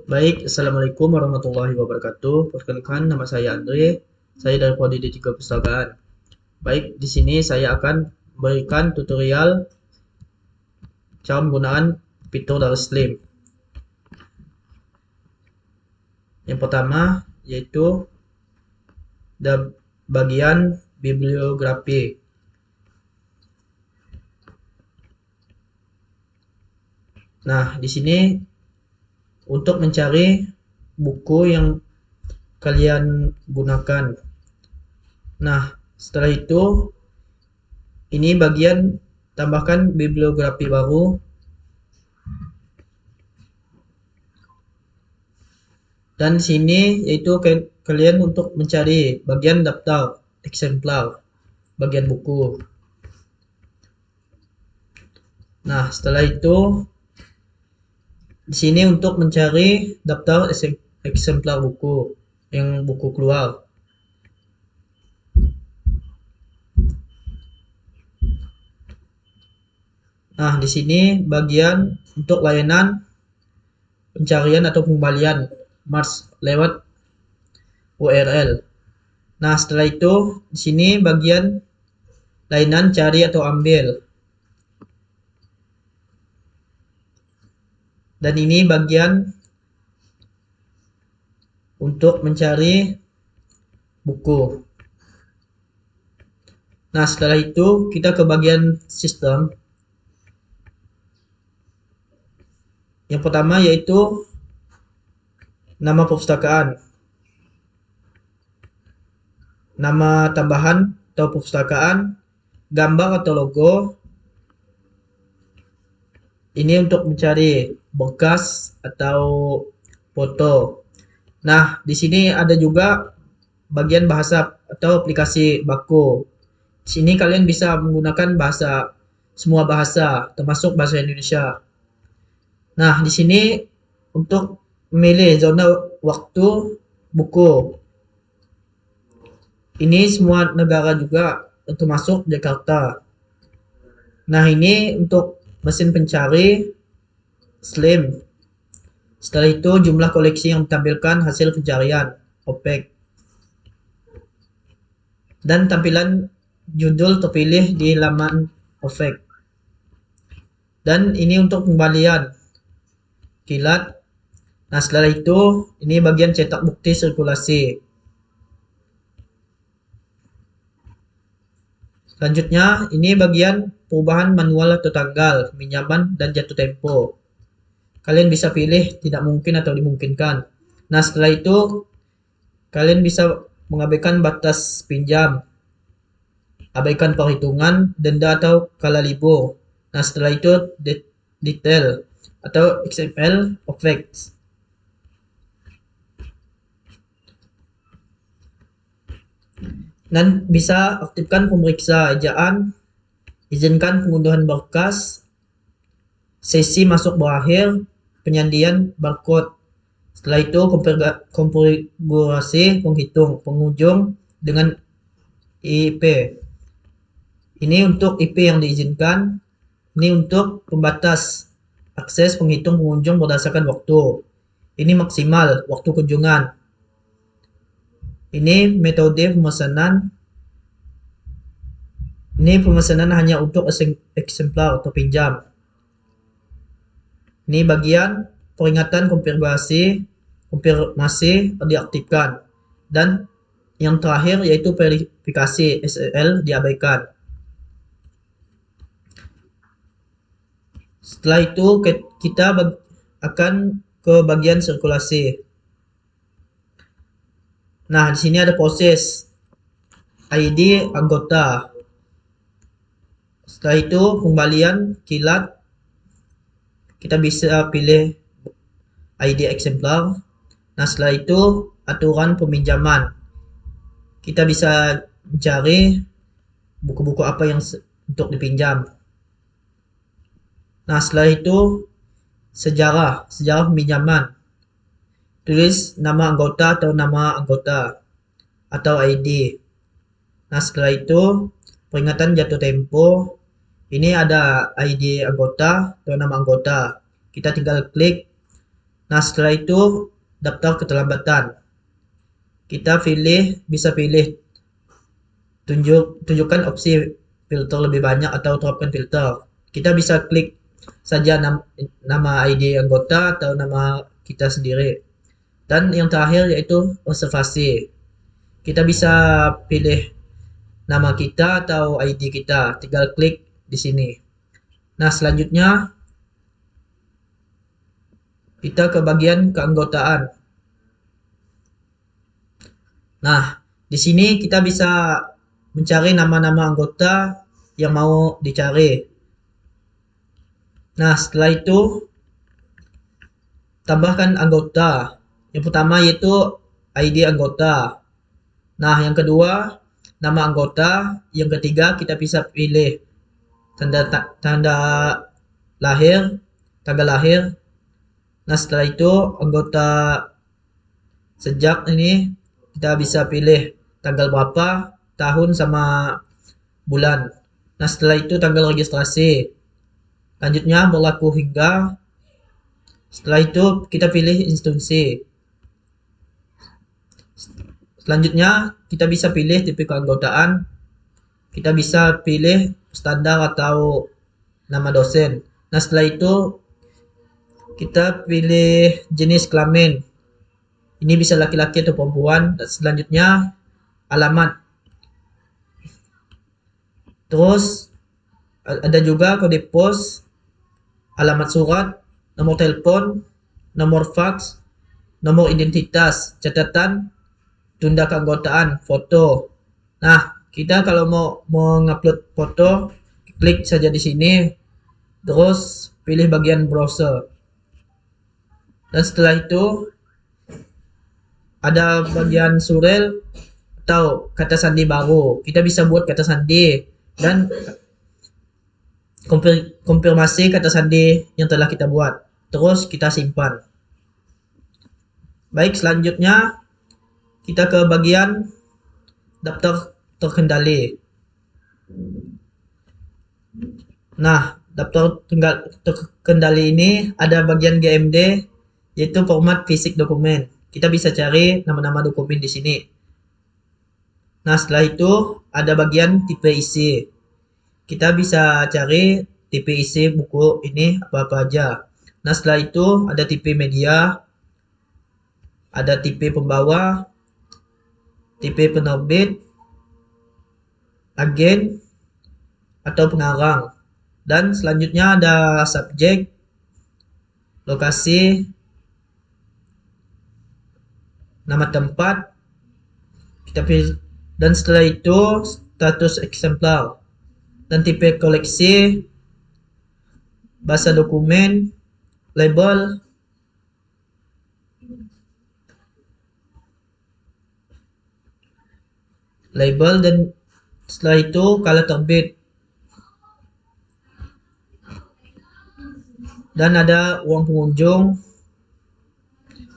Baik, Assalamualaikum warahmatullahi wabarakatuh. Perkenalkan, nama saya Andre. Saya dari Prodi D3 Perpustakaan. Baik, di sini saya akan memberikan tutorial cara menggunakan fitur dari Slim. Yang pertama yaitu bagian bibliografi. Nah, di sini untuk mencari buku yang kalian gunakan. Nah, setelah itu ini bagian tambahkan bibliografi baru. Dan di sini yaitu kalian untuk mencari bagian daftar eksemplar bagian buku. Nah, setelah itu di sini untuk mencari daftar eksemplar buku yang buku keluar. Nah, di sini bagian untuk layanan pencarian atau pengembalian Mars lewat URL. Nah, setelah itu di sini bagian layanan cari atau ambil. Dan ini bagian untuk mencari buku. Nah, setelah itu kita ke bagian sistem. Yang pertama yaitu nama perpustakaan, nama tambahan atau perpustakaan, gambar atau logo. Ini untuk mencari bekas atau foto. Nah, di sini ada juga bagian bahasa atau aplikasi baku. Di sini kalian bisa menggunakan semua bahasa, termasuk bahasa Indonesia. Nah, di sini untuk memilih zona waktu buku. Ini semua negara juga, termasuk Jakarta. Nah, ini untuk mesin pencari Slim. Setelah itu jumlah koleksi yang ditampilkan hasil pencarian OPEC. Dan tampilan judul terpilih di laman OPEC. Dan ini untuk pengembalian kilat. Nah, setelah itu ini bagian cetak bukti sirkulasi. Selanjutnya ini bagian perubahan manual atau tanggal, pinjaman dan jatuh tempo. Kalian bisa pilih tidak mungkin atau dimungkinkan. Nah, setelah itu kalian bisa mengabaikan batas pinjam, abaikan perhitungan, denda atau kala libur. Nah, setelah itu detail atau XML effects. Dan bisa aktifkan pemeriksa ejaan, izinkan pengunduhan berkas, sesi masuk berakhir, penyandian barcode. Setelah itu konfigurasi penghitung pengunjung dengan IP. Ini untuk IP yang diizinkan. Ini untuk pembatas akses penghitung pengunjung berdasarkan waktu. Ini maksimal waktu kunjungan. Ini metode pemesanan. Ini pemesanan hanya untuk eksemplar atau pinjam. Ini bagian peringatan konfirmasi diaktifkan. Dan yang terakhir yaitu verifikasi SSL diabaikan. Setelah itu kita akan ke bagian sirkulasi. Nah, di sini ada proses ID anggota. Setelah itu pengembalian kilat. Kita bisa pilih ID eksemplar. Nah, setelah itu aturan peminjaman. Kita bisa mencari buku-buku apa yang untuk dipinjam. Nah, setelah itu sejarah peminjaman. Tulis nama anggota atau nama anggota atau ID. Nah, setelah itu peringatan jatuh tempo. Ini ada ID anggota atau nama anggota. Kita tinggal klik Nah, setelah itu daftar keterlambatan. Kita bisa pilih tunjukkan opsi filter lebih banyak atau terapkan filter. Kita bisa klik saja nama ID anggota atau nama kita sendiri. Dan yang terakhir yaitu observasi. Kita bisa pilih nama kita atau ID kita, tinggal klik di sini. Nah, selanjutnya kita ke bagian keanggotaan. Nah, di sini kita bisa mencari nama-nama anggota yang mau dicari. Nah, setelah itu tambahkan anggota. Yang pertama yaitu ID anggota. Nah, yang kedua nama anggota. Yang ketiga kita bisa pilih tanda lahir, tanggal lahir. Nah, setelah itu anggota sejak ini kita bisa pilih tanggal berapa, tahun sama bulan. Nah, setelah itu tanggal registrasi. Lanjutnya berlaku hingga. Setelah itu kita pilih instansi. Selanjutnya kita bisa pilih tipe keanggotaan. Kita bisa pilih standar atau nama dosen. Nah, setelah itu kita pilih jenis kelamin. Ini bisa laki-laki atau perempuan. Dan selanjutnya alamat. Terus ada juga kode pos, alamat surat, nomor telepon, nomor fax, nomor identitas, catatan, tunda keanggotaan, foto. Nah, kita kalau mau mengupload foto, klik saja di sini, terus pilih bagian browser. Dan setelah itu ada bagian surel atau kata sandi baru. Kita bisa buat kata sandi dan konfirmasi kata sandi yang telah kita buat. Terus kita simpan. Baik, selanjutnya kita ke bagian daftar terkendali. Nah, daftar terkendali ini ada bagian GMD, yaitu format fisik dokumen. Kita bisa cari nama-nama dokumen di sini. Nah, setelah itu ada bagian tipe isi. Kita bisa cari tipe isi buku ini apa-apa aja. Nah, setelah itu ada tipe media, ada tipe pembawa, tipe penerbit, agen, atau pengarang. Dan selanjutnya ada subjek, lokasi, nama tempat, kita pilih, dan setelah itu status eksemplar, dan tipe koleksi, bahasa dokumen, label, dan setelah itu kala terbit. Dan ada uang pengunjung.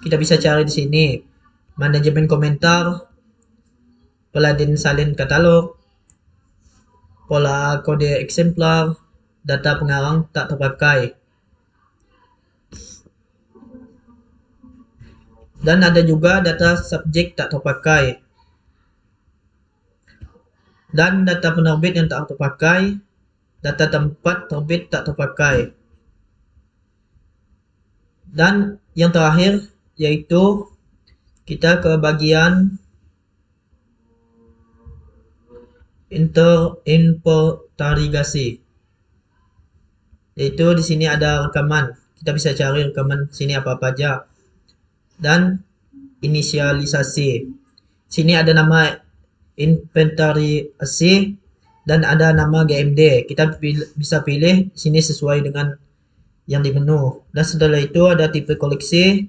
Kita bisa cari di sini. Manajemen komentar, peladin salin katalog, pola kode eksemplar, data pengarang tak terpakai. Dan ada juga data subjek tak terpakai. Dan data penerbit yang tak terpakai, data tempat terbit tak terpakai. Dan yang terakhir yaitu kita ke bagian inventarisasi. Yaitu di sini ada rekaman. Kita bisa cari rekaman sini apa-apa aja. Dan inisialisasi. Sini ada nama inventarisasi dan ada nama GMD. Kita bisa pilih sini sesuai dengan yang di menu. Dan setelah itu ada tipe koleksi.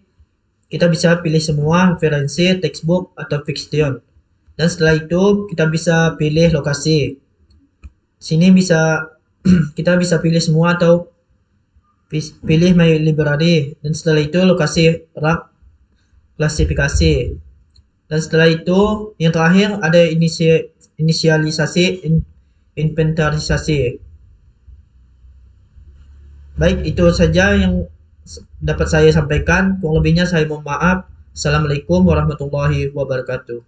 Kita bisa pilih semua referensi, textbook, atau fiction. Dan setelah itu kita bisa pilih lokasi. Sini bisa kita bisa pilih semua atau pilih my library. Dan setelah itu lokasi rak klasifikasi. Dan setelah itu yang terakhir ada inisialisasi inventarisasi. Baik, itu saja yang dapat saya sampaikan. Kurang lebihnya saya mohon maaf. Assalamualaikum warahmatullahi wabarakatuh.